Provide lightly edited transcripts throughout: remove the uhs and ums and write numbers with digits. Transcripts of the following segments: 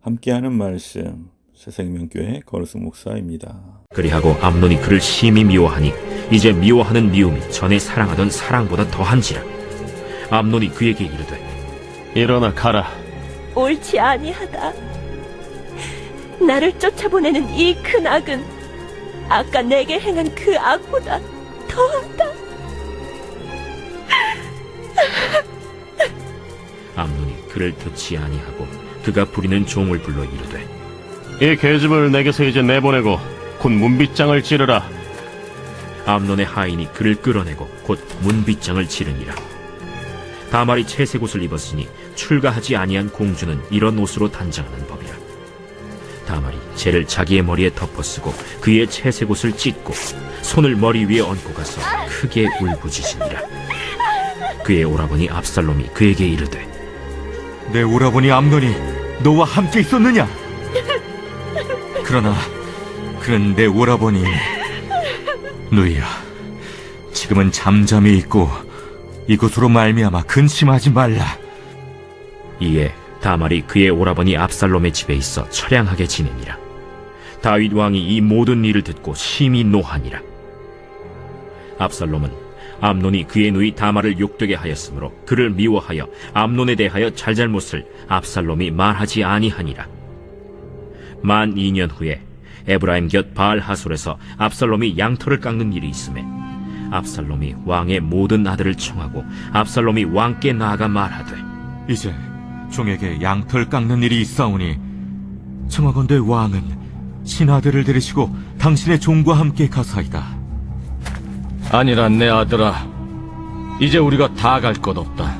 함께하는 말씀 새생명교회 거루승 목사입니다. 그리하고 암논이 그를 심히 미워하니 이제 미워하는 미움이 전에 사랑하던 사랑보다 더한지라. 암논이 그에게 이르되 일어나 가라. 옳지 아니하다. 나를 쫓아보내는 이 큰 악은 아까 내게 행한 그 악보다 더하다. 암논이 그를 듣지 아니하고 그가 부리는 종을 불러 이르되 이 계집을 내게서 이제 내보내고 곧 문빗장을 찌르라. 암논의 하인이 그를 끌어내고 곧 문빗장을 치르니라. 다말이 채색 옷을 입었으니 출가하지 아니한 공주는 이런 옷으로 단장하는 법이라. 다말이 재를 자기의 머리에 덮어쓰고 그의 채색 옷을 찢고 손을 머리 위에 얹고 가서 크게 울부짖으니라. 그의 오라버니 압살롬이 그에게 이르되 내 오라버니 암논이 너와 함께 있었느냐? 그러나 그는 내 오라버니. 누이야, 지금은 잠잠히 있고 이것으로 말미암아 근심하지 말라. 이에 다말이 그의 오라버니 압살롬의 집에 있어 처량하게 지내니라. 다윗 왕이 이 모든 일을 듣고 심히 노하니라. 압살롬은 암논이 그의 누이 다말을 욕되게 하였으므로 그를 미워하여 암논에 대하여 잘잘못을 압살롬이 말하지 아니하니라. 만 2년 후에 에브라임 곁 바알 하솔에서 압살롬이 양털을 깎는 일이 있음에 압살롬이 왕의 모든 아들을 청하고 압살롬이 왕께 나아가 말하되 이제 종에게 양털 깎는 일이 있사오니 청하건대 왕은 신하들을 데리시고 당신의 종과 함께 가사이다. 아니라 내 아들아, 이제 우리가 다 갈 것 없다.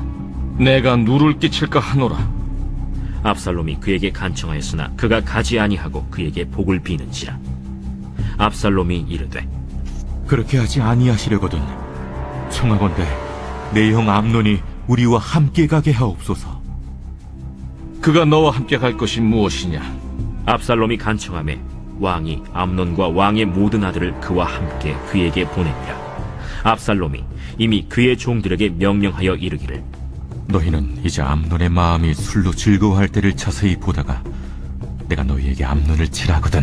내가 누를 끼칠까 하노라. 압살롬이 그에게 간청하였으나 그가 가지 아니하고 그에게 복을 비는지라. 압살롬이 이르되 그렇게 하지 아니하시려거든 청하건대 내 형 암논이 우리와 함께 가게 하옵소서. 그가 너와 함께 갈 것이 무엇이냐? 압살롬이 간청하매 왕이 암논과 왕의 모든 아들을 그와 함께 그에게 보내니라. 압살롬이 이미 그의 종들에게 명령하여 이르기를 너희는 이제 암논의 마음이 술로 즐거워할 때를 자세히 보다가 내가 너희에게 암논을 치라거든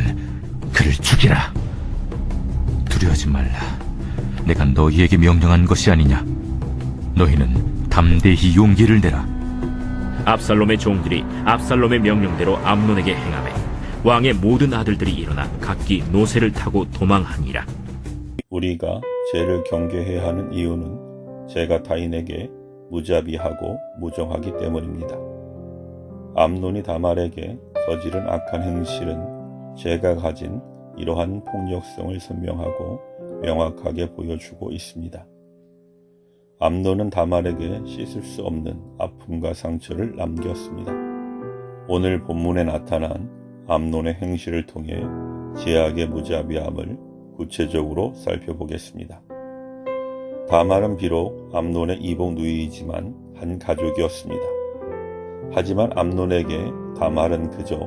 그를 죽이라. 두려워하지 말라. 내가 너희에게 명령한 것이 아니냐. 너희는 담대히 용기를 내라. 압살롬의 종들이 압살롬의 명령대로 암논에게 행하매 왕의 모든 아들들이 일어나 각기 노새를 타고 도망하니라. 우리가 죄를 경계해야 하는 이유는 죄가 타인에게 무자비하고 무정하기 때문입니다. 암논이 다말에게 저지른 악한 행실은 죄가 가진 이러한 폭력성을 선명하고 명확하게 보여주고 있습니다. 암논은 다말에게 씻을 수 없는 아픔과 상처를 남겼습니다. 오늘 본문에 나타난 암논의 행실을 통해 죄악의 무자비함을 구체적으로 살펴보겠습니다. 다말은 비록 암논의 이복 누이이지만 한 가족이었습니다. 하지만 암논에게 다말은 그저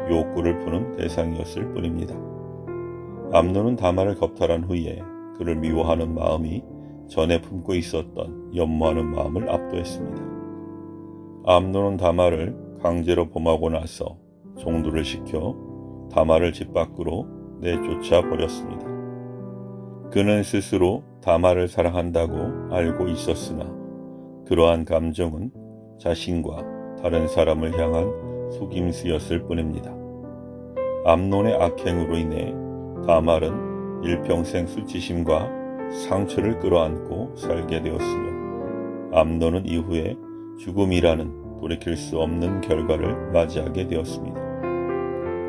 욕구를 푸는 대상이었을 뿐입니다. 암논은 다말을 겁탈한 후에 그를 미워하는 마음이 전에 품고 있었던 연모하는 마음을 압도했습니다. 암논은 다말을 강제로 범하고 나서 종들을 시켜 다말을 집 밖으로 내쫓아 버렸습니다. 그는 스스로 다말을 사랑한다고 알고 있었으나 그러한 감정은 자신과 다른 사람을 향한 속임수였을 뿐입니다. 암논의 악행으로 인해 다말은 일평생 수치심과 상처를 끌어안고 살게 되었으며 암논은 이후에 죽음이라는 돌이킬 수 없는 결과를 맞이하게 되었습니다.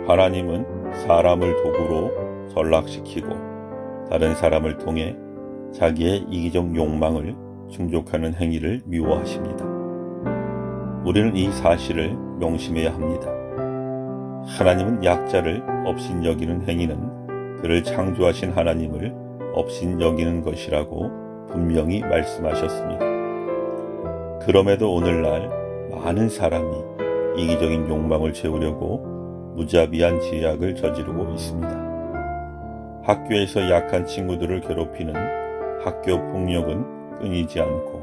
하나님은 사람을 도구로 전락시키고 다른 사람을 통해 자기의 이기적 욕망을 충족하는 행위를 미워하십니다. 우리는 이 사실을 명심해야 합니다. 하나님은 약자를 업신여기는 행위는 그를 창조하신 하나님을 업신여기는 것이라고 분명히 말씀하셨습니다. 그럼에도 오늘날 많은 사람이 이기적인 욕망을 채우려고 무자비한 죄악을 저지르고 있습니다. 학교에서 약한 친구들을 괴롭히는 학교 폭력은 끊이지 않고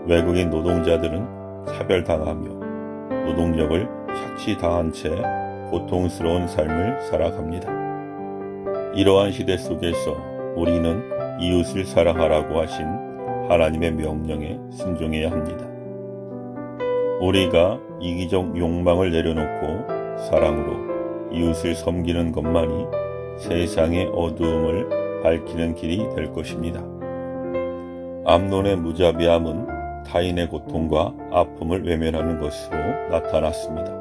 외국인 노동자들은 차별당하며 노동력을 착취당한 채 고통스러운 삶을 살아갑니다. 이러한 시대 속에서 우리는 이웃을 사랑하라고 하신 하나님의 명령에 순종해야 합니다. 우리가 이기적 욕망을 내려놓고 사랑으로 이웃을 섬기는 것만이 세상의 어두움을 밝히는 길이 될 것입니다. 암논의 무자비함은 타인의 고통과 아픔을 외면하는 것으로 나타났습니다.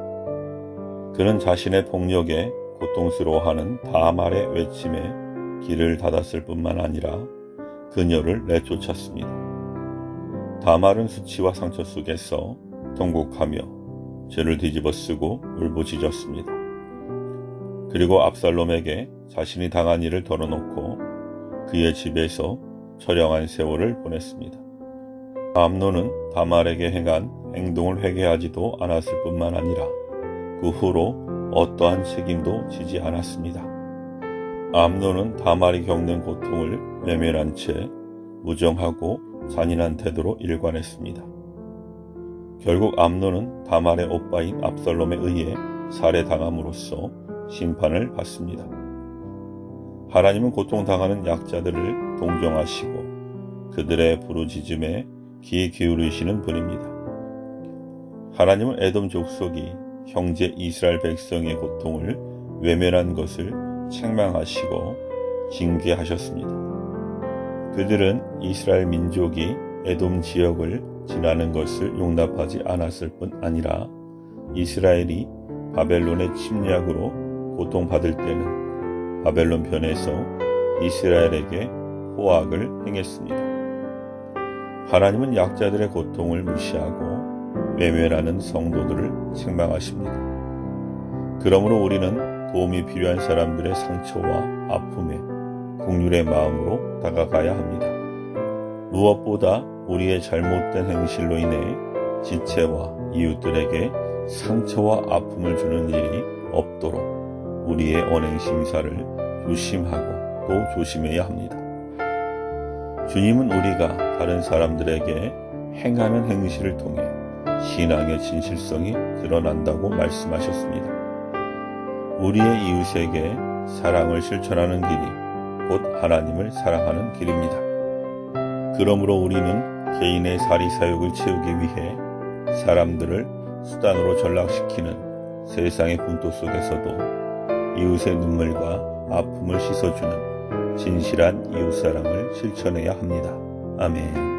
그는 자신의 폭력에 고통스러워하는 다말의 외침에 길을 닫았을 뿐만 아니라 그녀를 내쫓았습니다. 다말은 수치와 상처 속에서 통곡하며 죄를 뒤집어쓰고 울부짖었습니다. 그리고 압살롬에게 자신이 당한 일을 덜어놓고 그의 집에서 처량한 세월을 보냈습니다. 암논은 다말에게 행한 행동을 회개하지도 않았을 뿐만 아니라 그 후로 어떠한 책임도 지지 않았습니다. 암논은 다말이 겪는 고통을 외면한 채 무정하고 잔인한 태도로 일관했습니다. 결국 암논은 다말의 오빠인 압살롬에 의해 살해당함으로써 심판을 받습니다. 하나님은 고통당하는 약자들을 동정하시고 그들의 부르짖음에 귀 기울이시는 분입니다. 하나님은 에돔 족속이 형제 이스라엘 백성의 고통을 외면한 것을 책망하시고 징계하셨습니다. 그들은 이스라엘 민족이 에돔 지역을 지나는 것을 용납하지 않았을 뿐 아니라 이스라엘이 바벨론의 침략으로 고통받을 때는 바벨론 편에서 이스라엘에게 포악을 행했습니다. 하나님은 약자들의 고통을 무시하고 외면하는 성도들을 책망하십니다. 그러므로 우리는 도움이 필요한 사람들의 상처와 아픔에 긍휼의 마음으로 다가가야 합니다. 무엇보다 우리의 잘못된 행실로 인해 지체와 이웃들에게 상처와 아픔을 주는 일이 없도록 우리의 언행 심사를 조심하고 또 조심해야 합니다. 주님은 우리가 다른 사람들에게 행하는 행실을 통해 신앙의 진실성이 드러난다고 말씀하셨습니다. 우리의 이웃에게 사랑을 실천하는 길이 곧 하나님을 사랑하는 길입니다. 그러므로 우리는 개인의 사리사욕을 채우기 위해 사람들을 수단으로 전락시키는 세상의 분토 속에서도 이웃의 눈물과 아픔을 씻어주는 진실한 이웃사랑을 실천해야 합니다. 아멘.